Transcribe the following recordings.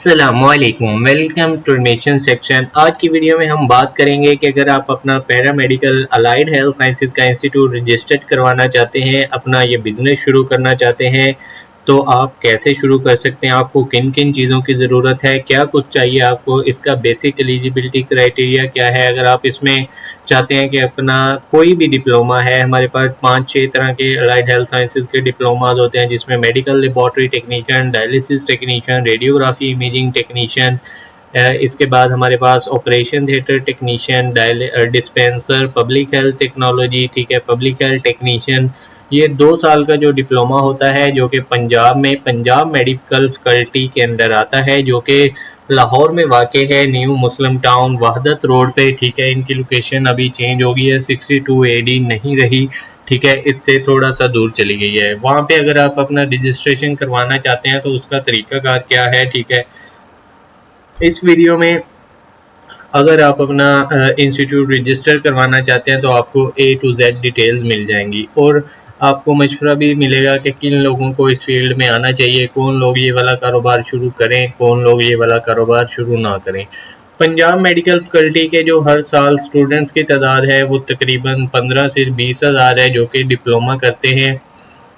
अस्सलामुअलैकुम, welcome to admission section. आज की वीडियो में हम बात करेंगे कि अगर आप अपना पैरामेडिकल अलाइड हेल्थ साइंसेज का इंस्टीट्यूट रजिस्टर्ड करवाना चाहते हैं, अपना ये बिज़नेस शुरू करना चाहते हैं, तो आप कैसे शुरू कर सकते हैं, आपको किन किन चीज़ों की ज़रूरत है, क्या कुछ चाहिए आपको, इसका बेसिक एलिजिबिलिटी क्राइटेरिया क्या है। अगर आप इसमें चाहते हैं कि अपना कोई भी डिप्लोमा है, हमारे पास 5-6 तरह के अलाइड हेल्थ साइंसेज के डिप्लोमाज होते हैं, जिसमें medical laboratory technician, dialysis technician, radiography imaging technician, इसके बाद हमारे पास operation theatre technician, dispenser, public health technology, ठीक है, पब्लिक हेल्थ टेक्नीशियन। ये 2 साल का जो डिप्लोमा होता है, जो कि पंजाब में पंजाब मेडिकल फैकल्टी के अंदर आता है, जो कि लाहौर में वाक़ है, न्यू मुस्लिम टाउन वहदत रोड पे, ठीक है। इनकी लोकेशन अभी चेंज हो गई है, 62 AD नहीं रही, ठीक है, इससे थोड़ा सा दूर चली गई है। वहाँ पे अगर आप अपना रजिस्ट्रेशन करवाना चाहते हैं तो उसका तरीकाकार क्या है, ठीक है। इस वीडियो में अगर आप अपना इंस्टीट्यूट रजिस्टर करवाना चाहते हैं तो आपको A to Z डिटेल्स मिल जाएंगी, और आपको मशवरा भी मिलेगा कि किन लोगों को इस फील्ड में आना चाहिए, कौन लोग ये वाला कारोबार शुरू करें, कौन लोग ये वाला कारोबार शुरू ना करें। पंजाब मेडिकल फैकल्टी के जो हर साल स्टूडेंट्स की तादाद है वो तकरीबन 15 से 20 हज़ार है, जो कि डिप्लोमा करते हैं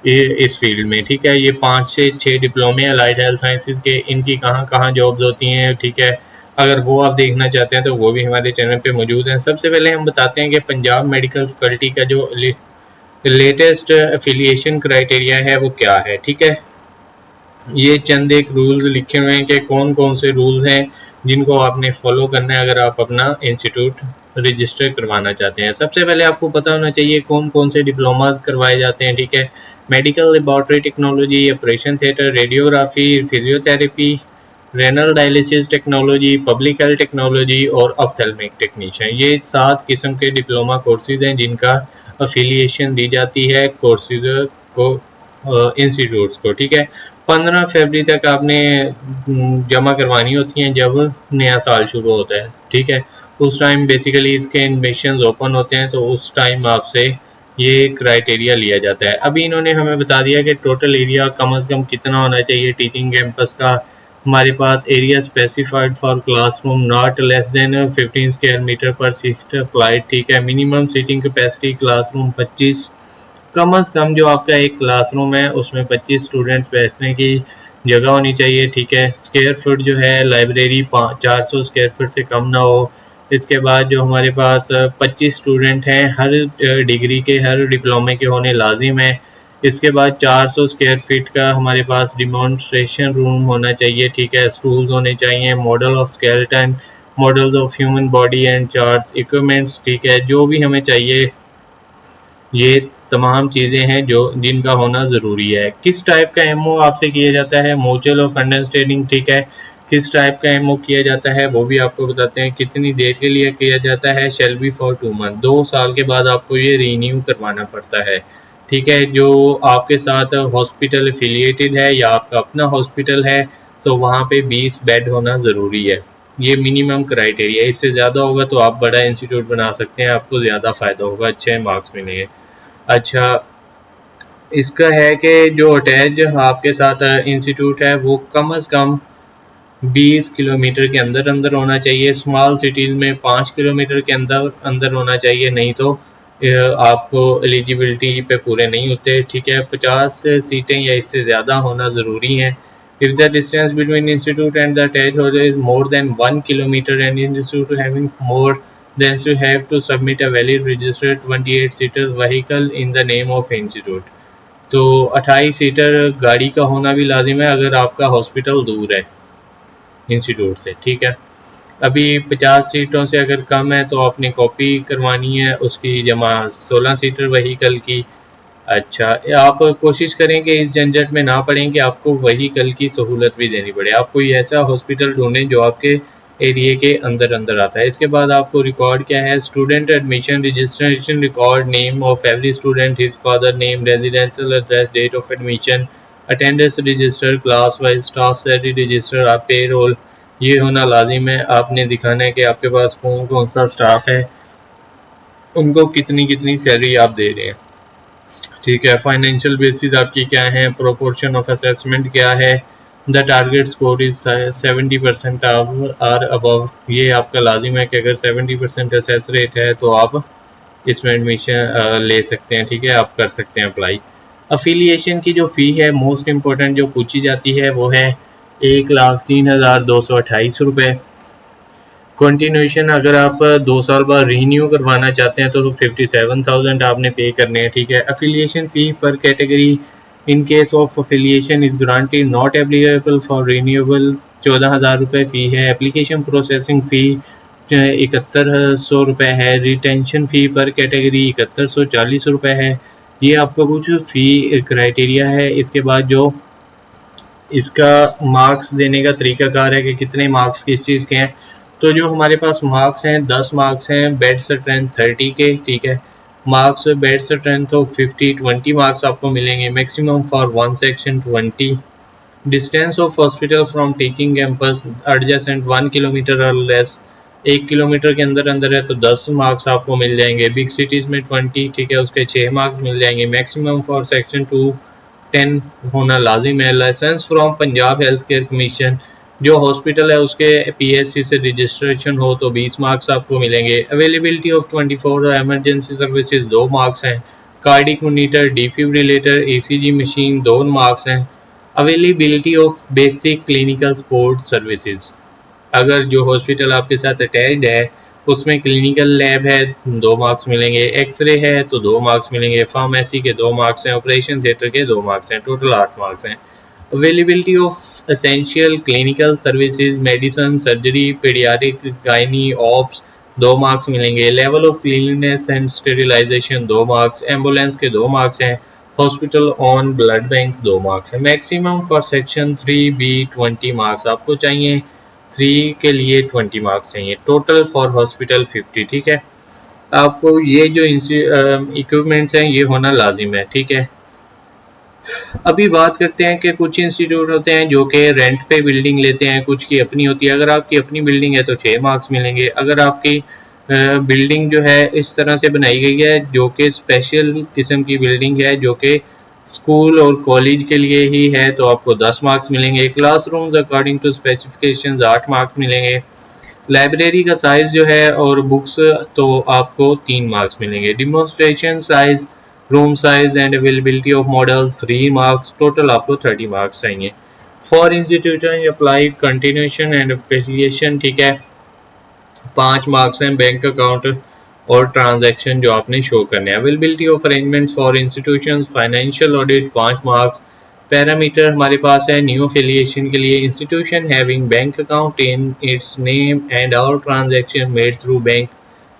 ये इस फील्ड में, ठीक है। ये 5 से 6 डिप्लोमे अलाइड हेल्थ साइंसेज के, इनकी कहाँ कहाँ जॉब्स होती हैं, ठीक है। अगर वो आप देखना चाहते हैं तो वो भी हमारे चैनल पे मौजूद हैं। सबसे पहले हम बताते हैं कि पंजाब मेडिकल फैकल्टी का जो लेटेस्ट एफिलिएशन क्राइटेरिया है वो क्या है, ठीक है। ये चंद एक रूल्स लिखे हुए हैं कि कौन कौन से रूल्स हैं जिनको आपने फॉलो करना है अगर आप अपना इंस्टीट्यूट रजिस्टर करवाना चाहते हैं। सबसे पहले आपको पता होना चाहिए कौन कौन से डिप्लोमास करवाए जाते हैं, ठीक है। Medical laboratory technology, operation theatre, radiography, physiotherapy, renal dialysis technology, public health technology और ऑप्थेल्मिक टेक्नीशियन। ये 7 किस्म के डिप्लोमा कोर्सेज हैं जिनका अफिलिएशन दी जाती है कोर्सेज को, इंस्टीट्यूट्स को, ठीक है। 15 फरवरी तक आपने जमा करवानी होती हैं जब नया साल शुरू होता है, ठीक है। उस टाइम बेसिकली इसके एडमिशन ओपन होते हैं, तो उस टाइम आपसे ये क्राइटेरिया लिया जाता है। अभी इन्होंने हमें बता दिया कि टोटल एरिया कम से कम कितना होना चाहिए टीचिंग कैंपस का। हमारे पास area specified for classroom not less than 15 square metre per seat applied, ठीक है। मिनिमम सीटिंग कैपेसिटी क्लासरूम 25, कम अज़ कम जो आपका एक क्लासरूम है उसमें 25 स्टूडेंट्स बैठने की जगह होनी चाहिए, ठीक है। स्क्वायर फुट जो है लाइब्रेरी 400 स्क्वायर फुट से कम ना हो। इसके बाद जो हमारे पास 25 स्टूडेंट हैं, हर डिग्री के, हर डिप्लोमे के होने लाजिम है। इसके बाद 400 स्क्वायर फीट का हमारे पास डिमॉन्स्ट्रेशन रूम होना चाहिए, ठीक है। स्टूल्स होने चाहिए, model of skeleton, models of human body and charts, equipments, ठीक है, जो भी हमें चाहिए। ये तमाम चीज़ें हैं जो जिनका होना ज़रूरी है। किस टाइप का एमओ आपसे किया जाता है, म्यूचुअल ऑफ अंडरस्टैंडिंग, ठीक है। किस टाइप का एमओ किया जाता है वो भी आपको बताते हैं। कितनी देर के लिए किया जाता है, शेल बी फॉर 2 मंथ, 2 साल के बाद आपको ये रीन्यू करवाना पड़ता है, ठीक है। जो आपके साथ हॉस्पिटल एफिलिएटेड है या आपका अपना हॉस्पिटल है तो वहाँ पे 20 बेड होना ज़रूरी है। ये मिनिमम क्राइटेरिया, इससे ज़्यादा होगा तो आप बड़ा इंस्टीट्यूट बना सकते हैं, आपको ज़्यादा फ़ायदा होगा, अच्छे मार्क्स मिलेंगे। अच्छा, इसका है कि जो अटैच आपके साथ इंस्टीट्यूट है वो कम से कम 20 किलोमीटर के अंदर अंदर होना चाहिए। स्मॉल सिटीज़ में 5 किलोमीटर के अंदर अंदर होना चाहिए, नहीं तो आपको एलिजिबिलिटी पे पूरे नहीं होते, ठीक है। 50 सीटें या इससे ज़्यादा होना ज़रूरी हैं। If the distance between institute and the attach hotel is more than 1 kilometre and institute having more then you have to submit a valid registered 28 seater vehicle in the name of institute। तो 28 seater गाड़ी का होना भी लाजिम है अगर आपका hospital दूर है इंस्टीट्यूट से, ठीक है। अभी 50 सीटों से अगर कम है तो आपने कॉपी करवानी है उसकी जमा 16 सीटर वहीकल की। अच्छा, आप कोशिश करें कि इस झंझट में ना पड़ें कि आपको वहीकल की सहूलत भी देनी पड़े। आप कोई ऐसा हॉस्पिटल ढूंढें जो आपके एरिए के अंदर अंदर आता है। इसके बाद आपको रिकॉर्ड क्या है, student admission registration record, name of every student, his father name, residential address, date of admission, attendance register, class wise staff salary register, आप पे रोल, ये होना लाजिम है। आपने दिखाना है कि आपके पास कौन कौन सा स्टाफ है, उनको कितनी कितनी सैलरी आप दे रहे हैं, ठीक है। फाइनेंशियल बेसिस आपकी क्या है, प्रोपोर्शन ऑफ असेसमेंट क्या है, the target score is 70% or above. ये आपका लाजिम है कि अगर 70% असेस रेट है तो आप इसमें एडमिशन ले सकते हैं, ठीक है, आप कर सकते हैं अप्लाई। अफिलिएशन की जो फ़ी है मोस्ट इम्पोर्टेंट जो पूछी जाती है वो है 1,03,228 रुपये। कंटिन्यूशन अगर आप 2 साल बाद रीन्यू करवाना चाहते हैं तो 57,000 आपने पे करने हैं, ठीक है। अफिलिएशन फ़ी पर category in case of affiliation is granted not applicable for renewable 14,000 रुपये फ़ी है। एप्लीकेशन प्रोसेसिंग फ़ी 7100 रुपये है। रिटेंशन फ़ी पर कैटेगरी 7140 रुपये है। ये आपका कुछ फ़ी क्राइटेरिया है। इसके बाद जो इसका मार्क्स देने का तरीकाकार है कि कितने मार्क्स किस चीज़ के हैं। तो जो हमारे पास मार्क्स हैं 10 मार्क्स हैं बेड स्ट्रेंथ 30 के, ठीक है। Marks bed strength of 50 20 marks आपको मिलेंगे। Maximum for one section 20। Distance of hospital from teaching campus adjacent 1 kilometre और लेस। 1 किलोमीटर के अंदर अंदर है तो 10 मार्क्स आपको मिल जाएंगे। बिग सिटीज़ में 20, ठीक है, उसके 6 मार्क्स मिल जाएंगे। मैक्सिमम फॉर सेक्शन 2 10 होना लाजिम है। License from Punjab health care commission, जो हॉस्पिटल है उसके पीएससी से रजिस्ट्रेशन हो तो 20 मार्क्स आपको मिलेंगे। Availability of 24 emergency services 2 marks हैं। Cardiac monitor, defibrillator, ECG machine 2 marks हैं। Availability of basic clinical support services, अगर जो हॉस्पिटल आपके साथ अटैच्ड है उसमें क्लिनिकल लैब है 2 मार्क्स मिलेंगे। एक्सरे है तो 2 मार्क्स मिलेंगे। फार्मेसी के 2 मार्क्स हैं। ऑपरेशन थिएटर के 2 मार्क्स हैं। टोटल 8 मार्क्स हैं। Availability of essential clinical services, medicine, surgery, paediatric, gynae, obs 2 marks मिलेंगे। Level of cleanliness and sterilisation 2 marks. Ambulance के 2 मार्क्स हैं। Hospital on blood bank 2 marks है। Maximum for section 3B 20 marks आपको चाहिए। 3 के लिए 20 marks चाहिए। टोटल फॉर हॉस्पिटल 50, ठीक है। आपको ये जो इक्विपमेंट्स हैं ये होना लाजिम है, ठीक है। अभी बात करते हैं कि कुछ इंस्टीट्यूट होते हैं जो कि रेंट पे बिल्डिंग लेते हैं, कुछ की अपनी होती है। अगर आपकी अपनी बिल्डिंग है तो 6 मार्क्स मिलेंगे। अगर आपकी बिल्डिंग जो है इस तरह से बनाई गई है जो कि स्पेशल किस्म की बिल्डिंग है जो कि स्कूल और कॉलेज के लिए ही है तो आपको 10 मार्क्स मिलेंगे। Classrooms according to specifications 8 marks मिलेंगे। लाइब्रेरी का साइज़ जो है और बुक्स तो आपको 3 मार्क्स मिलेंगे। Demonstration size, room size and availability of models 3 marks. Total आपको 30 मार्क्स चाहिए। For institution apply continuation and affiliation, ठीक है, 5 मार्क्स हैं। बैंक अकाउंट और ट्रांजैक्शन जो आपने शो करने हैं। Availability of arrangement for institution, financial audit 5 marks. Parameter हमारे पास है न्यू एफिलिएशन के लिए institution having bank account in its name and all transaction made through bank,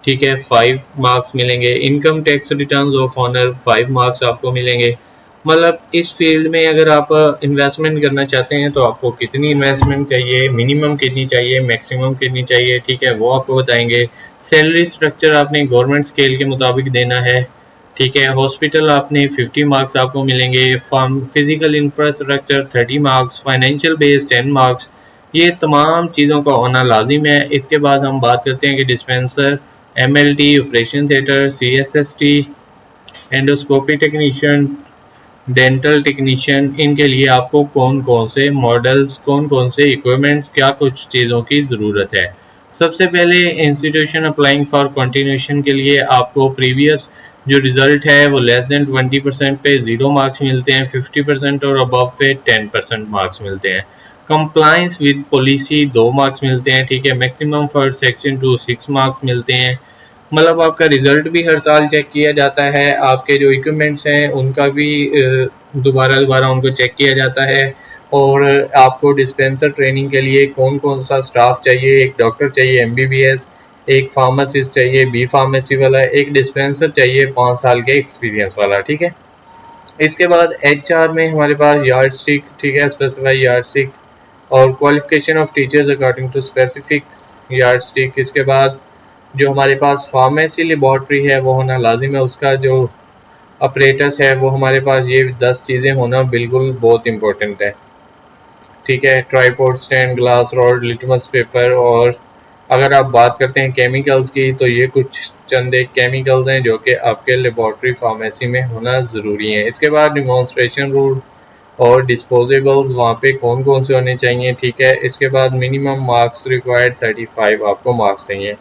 ठीक है, 5 मार्क्स मिलेंगे। Income tax returns of owner 5 marks आपको मिलेंगे। मतलब इस फील्ड में अगर आप इन्वेस्टमेंट करना चाहते हैं तो आपको कितनी इन्वेस्टमेंट चाहिए, मिनिमम कितनी चाहिए, मैक्सिमम कितनी चाहिए, ठीक है, वो आपको बताएंगे। सैलरी स्ट्रक्चर आपने गवर्नमेंट स्केल के मुताबिक देना है, ठीक है। हॉस्पिटल आपने 50 मार्क्स आपको मिलेंगे। Form physical infrastructure 30 marks. Financial base 10 marks. ये तमाम चीज़ों का होना लाजिम है। इसके बाद हम बात करते हैं कि dispenser, MLT, operation theatre, CSST, endoscopy technician, dental technician, इनके लिए आपको कौन कौन से मॉडल्स, कौन कौन से इक्विपमेंट्स, क्या कुछ चीज़ों की ज़रूरत है। सबसे पहले इंस्टीट्यूशन अप्लाइंग फॉर कंटिन्यूशन के लिए आपको प्रीवियस जो रिज़ल्ट है वो लेस देन 20% पे 0 मार्क्स मिलते हैं। 50% और अबव पे 10% मार्क्स मिलते हैं। कंप्लाइंस विद पॉलिसी 2 मार्क्स मिलते हैं, ठीक है। मैक्सिमम फॉर सेक्शन 2 6 मार्क्स मिलते हैं। मतलब आपका रिज़ल्ट भी हर साल चेक किया जाता है। आपके जो इक्विपमेंट्स हैं उनका भी दोबारा दोबारा उनको चेक किया जाता है। और आपको डिस्पेंसर ट्रेनिंग के लिए कौन कौन सा स्टाफ चाहिए, एक डॉक्टर चाहिए एमबीबीएस, एक फार्मासिस्ट चाहिए बी फार्मेसी वाला, एक डिस्पेंसर चाहिए 5 साल के एक्सपीरियंस वाला, ठीक है। इसके बाद एचआर में हमारे पास यार्ड स्टिक, ठीक है, स्पेसिफाई यार्ड स्टिक और qualification of teachers according to specific yardstick. इसके बाद जो हमारे पास फार्मेसी लेबॉर्ट्री है वो होना लाजिम है। उसका जो ऑपरेटर्स है वो हमारे पास ये 10 चीज़ें होना बिल्कुल बहुत इंपॉर्टेंट है, ठीक है। Tripod stand, glass rod, litmus paper. और अगर आप बात करते हैं केमिकल्स की तो ये कुछ चंद एक केमिकल्स हैं जो कि आपके लेबॉर्ट्री फार्मेसी में होना ज़रूरी है। इसके बाद डिमॉन्स्ट्रेशन रूल, और डिस्पोजेबल्स वहाँ पे कौन कौन से होने चाहिए, ठीक है। इसके बाद मिनिमम मार्क्स रिक्वायर्ड 35 आपको मार्क्स चाहिए।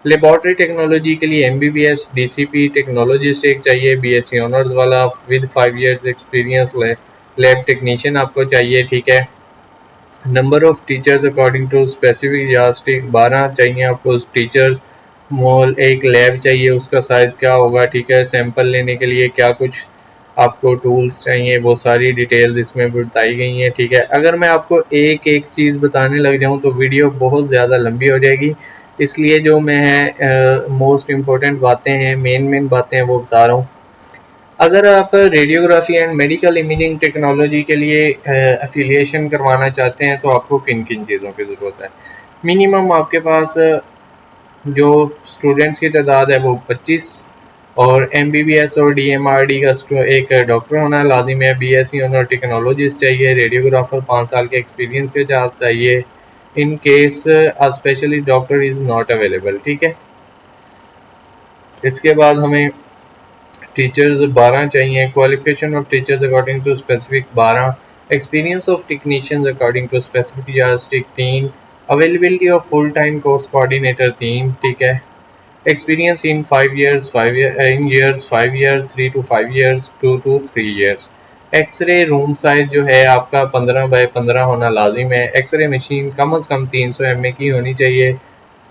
लेबॉर्ट्री टेक्नोलॉजी के लिए MBBS DCP टेक्नोलॉजिस्ट एक चाहिए, BSc ऑनर्स वाला with 5 years experience lab technician आपको चाहिए, ठीक है। Number of teachers according to specific यास्टिक 12 चाहिए आपको टीचर्स। मॉल एक लैब चाहिए, उसका साइज़ क्या होगा, ठीक है। सैंपल लेने के लिए क्या कुछ आपको टूल्स चाहिए, वो सारी डिटेल्स इसमें बताई गई हैं, ठीक है। अगर मैं आपको एक एक चीज़ बताने लग जाऊं तो वीडियो बहुत ज़्यादा लंबी हो जाएगी, इसलिए जो मैं मोस्ट इम्पोर्टेंट बातें हैं, मेन बातें हैं वो बता रहा हूँ। अगर आप radiography and medical imaging technology के लिए एफिलिएशन करवाना चाहते हैं तो आपको किन किन चीज़ों की ज़रूरत है। मिनिमम आपके पास जो स्टूडेंट्स की तादाद है वो 25 और MBBS और DMRD का एक डॉक्टर होना लाजिम है। BSc ऑनर टेक्नोलॉजिस्ट चाहिए, रेडियोग्राफर 5 साल के एक्सपीरियंस के साथ चाहिए, in case specially doctor is not available, ठीक है। इसके बाद हमें टीचर्स 12 चाहिए, qualification of teachers according to specific 12, experience of technicians according to specific यास्टिक 3, availability of full time course coordinator 3, ठीक है। Experience in 5 years 5 years 3 to 5 years 2 to 3 years। X-ray room size जो है आपका 15 बाय 15 होना लाजिम है। एक्सरे मशीन कम से कम 300 mA की होनी चाहिए,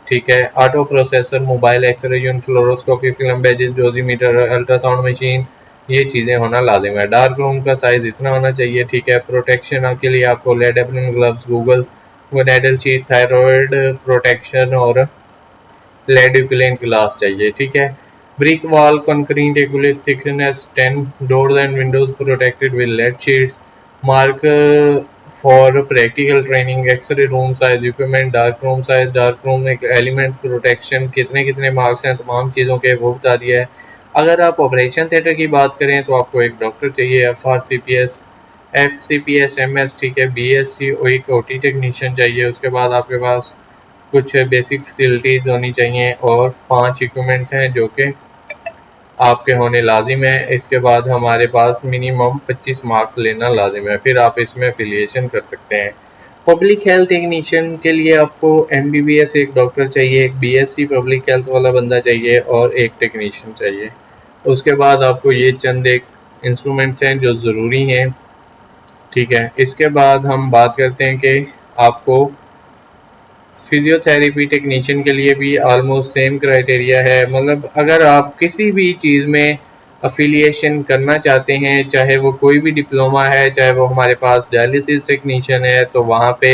ठीक है। Auto processor, mobile x-ray unit, fluoroscopy, film badges, dosimeter, ultrasound machine, ये चीज़ें होना लाजिम है। डार्क रूम का साइज़ इतना होना चाहिए, ठीक है। प्रोटेक्शन के लिए आपको लेड एप्रन, ग्लव्स, गूगल्स, नेडल शीट, थायराइड प्रोटेक्शन और लेड यूक्लेन ग्लास चाहिए, ठीक है। ब्रिक वॉल कंक्रीट एक्यूलेट thickness 10, doors and windows protected with lead sheets, mark for practical training, x-ray room size, equipment, dark room size, dark room element protection, कितने कितने marks हैं, तमाम चीज़ों के वो बता दिया है। अगर आप ऑपरेशन थिएटर की बात करें तो आपको एक डॉक्टर चाहिए, FRCPS, FCPS MS, ठीक है। BSc और एक OT टेक्नीशियन चाहिए। उसके बाद आपके पास कुछ बेसिक फैसिलिटीज़ होनी चाहिए और 5 इक्विपमेंट्स हैं जो कि आपके होने लाजिम है। इसके बाद हमारे पास मिनिमम 25 मार्क्स लेना लाजिम है, फिर आप इसमें एफिलिएशन कर सकते हैं। पब्लिक हेल्थ टेक्नीशियन के लिए आपको MBBS एक डॉक्टर चाहिए, एक BSc पब्लिक हेल्थ वाला बंदा चाहिए और एक टेक्नीशियन चाहिए। उसके बाद आपको ये चंद एक इंस्ट्रूमेंट्स हैं जो ज़रूरी हैं, ठीक है। इसके बाद हम बात करते हैं कि आपको फिजियोथेरेपी टेक्नीशियन के लिए भी ऑलमोस्ट सेम क्राइटेरिया है। मतलब अगर आप किसी भी चीज़ में अफिलिएशन करना चाहते हैं, चाहे वो कोई भी डिप्लोमा है, चाहे वो हमारे पास डायलिसिस टेक्नीशियन है, तो वहाँ पे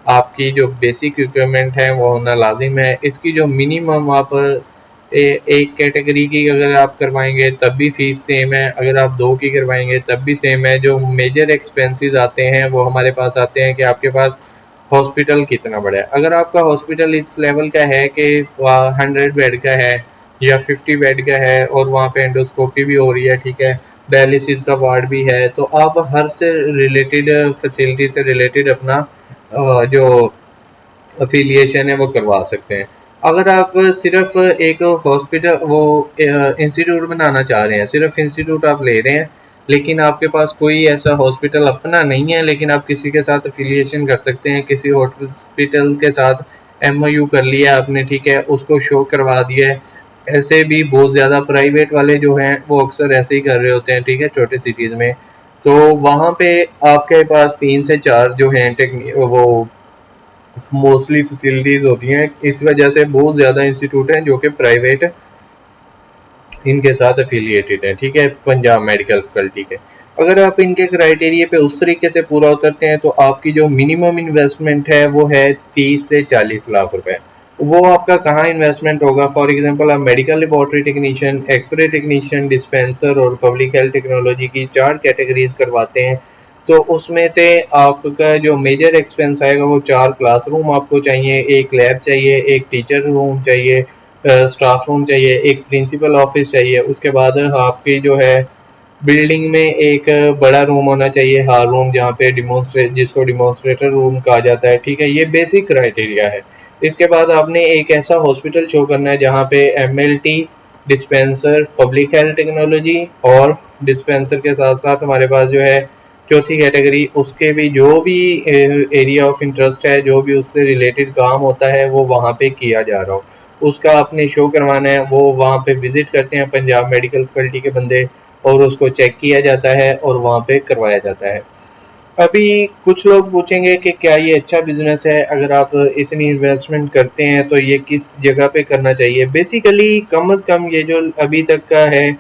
आपकी जो बेसिक इक्विपमेंट है वो होना लाजिम है। इसकी जो मिनिमम आप एक कैटेगरी की अगर आप करवाएंगे तब भी फ़ीस सेम है, अगर आप 2 की करवाएंगे तब भी सेम है। जो मेजर एक्सपेंसेस आते हैं वो हमारे पास आते हैं कि आपके पास हॉस्पिटल कितना बड़ा है। अगर आपका हॉस्पिटल इस लेवल का है कि 100 बेड का है या 50 बेड का है और वहाँ पे एंडोस्कोपी भी हो रही है, ठीक है, डायलिसिस का वार्ड भी है, तो आप हर से रिलेटेड फैसिलिटी से रिलेटेड अपना जो अफिलिएशन है वो करवा सकते हैं। अगर आप सिर्फ एक हॉस्पिटल वो इंस्टीट्यूट बनाना चाह रहे हैं, सिर्फ इंस्टीट्यूट आप ले रहे हैं, लेकिन आपके पास कोई ऐसा हॉस्पिटल अपना नहीं है, लेकिन आप किसी के साथ अफिलिएशन कर सकते हैं, किसी हॉस्पिटल के साथ MOU कर लिया आपने, ठीक है, उसको शो करवा दिया है। ऐसे भी बहुत ज़्यादा प्राइवेट वाले जो हैं वो अक्सर ऐसे ही कर रहे होते हैं, ठीक है, छोटे सिटीज़ में। तो वहाँ पे आपके पास 3 से 4 जो हैं वो मोस्टली फैसिलिटीज़ होती हैं। इस वजह से बहुत ज़्यादा इंस्टीट्यूट हैं जो कि प्राइवेट इनके साथ एफिलिएटेड है, ठीक है, पंजाब मेडिकल फैकल्टी के। अगर आप इनके क्राइटेरिया पे उस तरीके से पूरा उतरते हैं तो आपकी जो मिनिमम इन्वेस्टमेंट है वो है 30 से 40 लाख रुपए। वो आपका कहाँ इन्वेस्टमेंट होगा? फॉर एग्जांपल आप medical laboratory technician, x-ray technician, dispenser और पब्लिक हेल्थ टेक्नोलॉजी की 4 कैटेगरीज करवाते हैं, तो उसमें से आपका जो मेजर एक्सपेंस आएगा वो 4 क्लासरूम आपको चाहिए, एक लैब चाहिए, एक टीचर रूम चाहिए, स्टाफ रूम चाहिए, एक प्रिंसिपल ऑफिस चाहिए। उसके बाद आपकी जो है बिल्डिंग में एक बड़ा रूम होना चाहिए, हॉल रूम, जहाँ पे जिसको डिमॉन्स्ट्रेटर रूम कहा जाता है, ठीक है। ये बेसिक क्राइटेरिया है। इसके बाद आपने एक ऐसा हॉस्पिटल शो करना है जहाँ पे MLT, dispenser, public health technology और डिस्पेंसर के साथ साथ हमारे पास जो है चौथी कैटेगरी उसके भी जो भी एरिया ऑफ इंटरेस्ट है, जो भी उससे रिलेटेड काम होता है वो वहाँ पे किया जा रहा हो, उसका आपने शो करवाना है। वो वहाँ पे विजिट करते हैं पंजाब मेडिकल फैकल्टी के बंदे, और उसको चेक किया जाता है और वहाँ पे करवाया जाता है। अभी कुछ लोग पूछेंगे कि क्या ये अच्छा बिजनेस है, अगर आप इतनी इन्वेस्टमेंट करते हैं तो ये किस जगह पे करना चाहिए। बेसिकली कम से कम ये जो अभी तक का है,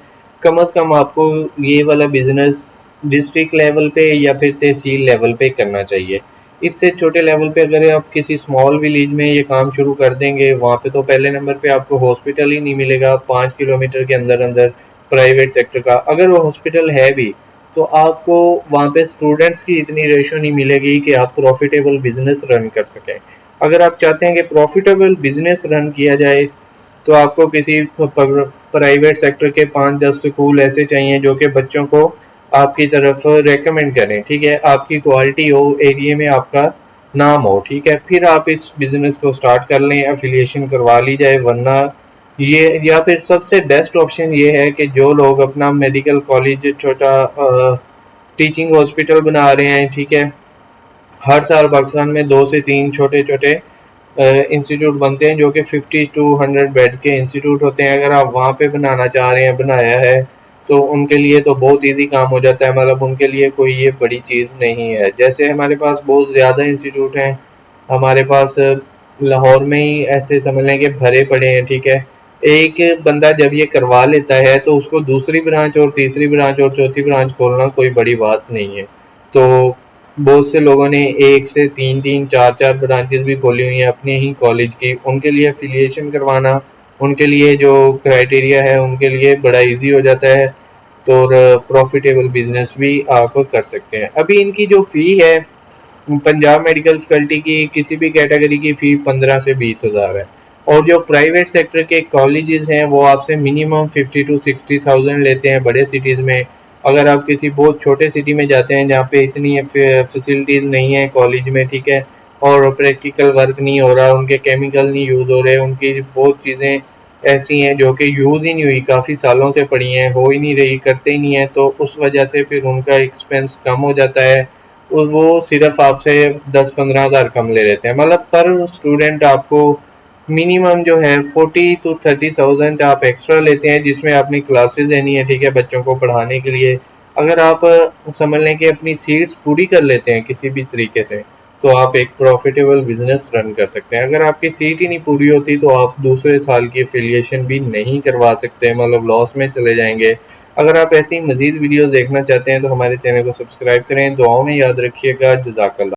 कम से कम आपको ये वाला बिजनेस डिस्ट्रिक्ट लेवल पे या फिर तहसील लेवल पे करना चाहिए। इससे छोटे लेवल पे अगर आप किसी स्मॉल विलेज में ये काम शुरू कर देंगे, वहाँ पे तो पहले नंबर पे आपको हॉस्पिटल ही नहीं मिलेगा 5 किलोमीटर के अंदर अंदर प्राइवेट सेक्टर का। अगर वो हॉस्पिटल है भी तो आपको वहाँ पे स्टूडेंट्स की इतनी रेशो नहीं मिलेगी कि आप प्रॉफिटेबल बिजनेस रन कर सकें। अगर आप चाहते हैं कि प्रॉफिटेबल बिजनेस रन किया जाए तो आपको किसी प्राइवेट सेक्टर के 5-10 स्कूल ऐसे चाहिए जो कि बच्चों को आपकी तरफ रेकमेंड करें, ठीक है, आपकी क्वालिटी हो, एरिया में आपका नाम हो, ठीक है, फिर आप इस बिजनेस को स्टार्ट कर लें, एफिलिएशन करवा ली जाए। वरना ये, या फिर सबसे बेस्ट ऑप्शन ये है कि जो लोग अपना मेडिकल कॉलेज छोटा टीचिंग हॉस्पिटल बना रहे हैं, ठीक है, हर साल पाकिस्तान में 2 से 3 छोटे छोटे इंस्टीट्यूट बनते हैं जो कि 50 to 100 बेड के इंस्टीट्यूट होते हैं। अगर आप वहाँ पे बनाना चाह रहे हैं, बनाया है, तो उनके लिए तो बहुत इजी काम हो जाता है, मतलब उनके लिए कोई ये बड़ी चीज़ नहीं है। जैसे हमारे पास बहुत ज़्यादा इंस्टीट्यूट हैं, हमारे पास लाहौर में ही ऐसे समझ लें कि भरे पड़े हैं, ठीक है। एक बंदा जब ये करवा लेता है तो उसको दूसरी ब्रांच और तीसरी ब्रांच और चौथी ब्रांच खोलना कोई बड़ी बात नहीं है। तो बहुत से लोगों ने 1 से 3 4 ब्रांचेस भी खोली हुई हैं अपने ही कॉलेज की। उनके लिए एफिलिएशन करवाना, उनके लिए जो क्राइटेरिया है उनके लिए बड़ा इजी हो जाता है, तो प्रॉफिटेबल बिजनेस भी आप कर सकते हैं। अभी इनकी जो फ़ी है पंजाब मेडिकल फैकल्टी की, किसी भी कैटेगरी की फ़ी 15 से 20 हज़ार है, और जो प्राइवेट सेक्टर के कॉलेजेस हैं वो आपसे मिनिमम 50 to 60 थाउजेंड लेते हैं बड़े सिटीज़ में। अगर आप किसी बहुत छोटे सिटी में जाते हैं जहाँ पे इतनी फैसिलिटीज़ नहीं है कॉलेज में, ठीक है, और प्रैक्टिकल वर्क नहीं हो रहा, उनके केमिकल नहीं यूज़ हो रहे, उनकी बहुत चीज़ें ऐसी हैं जो कि यूज़ ही नहीं हुई, काफ़ी सालों से पड़ी हैं, हो ही नहीं रही, करते ही नहीं है, तो उस वजह से फिर उनका एक्सपेंस कम हो जाता है। और वो सिर्फ आपसे 10-15 हज़ार कम ले लेते हैं, मतलब पर स्टूडेंट आपको मिनिमम जो है 40 to 30 थाउजेंड आप एक्स्ट्रा लेते हैं, जिसमें आपने क्लासेस देनी है, ठीक है, बच्चों को पढ़ाने के लिए। अगर आप समझ लें कि अपनी सीट्स पूरी कर लेते हैं किसी भी तरीके से, तो आप एक प्रॉफिटेबल बिजनेस रन कर सकते हैं। अगर आपकी सीट ही नहीं पूरी होती तो आप दूसरे साल की एफिलिएशन भी नहीं करवा सकते, मतलब लॉस में चले जाएंगे। अगर आप ऐसी मज़ीद वीडियोस देखना चाहते हैं तो हमारे चैनल को सब्सक्राइब करें। दुआओं में याद रखिएगा। जज़ाकल्लाह।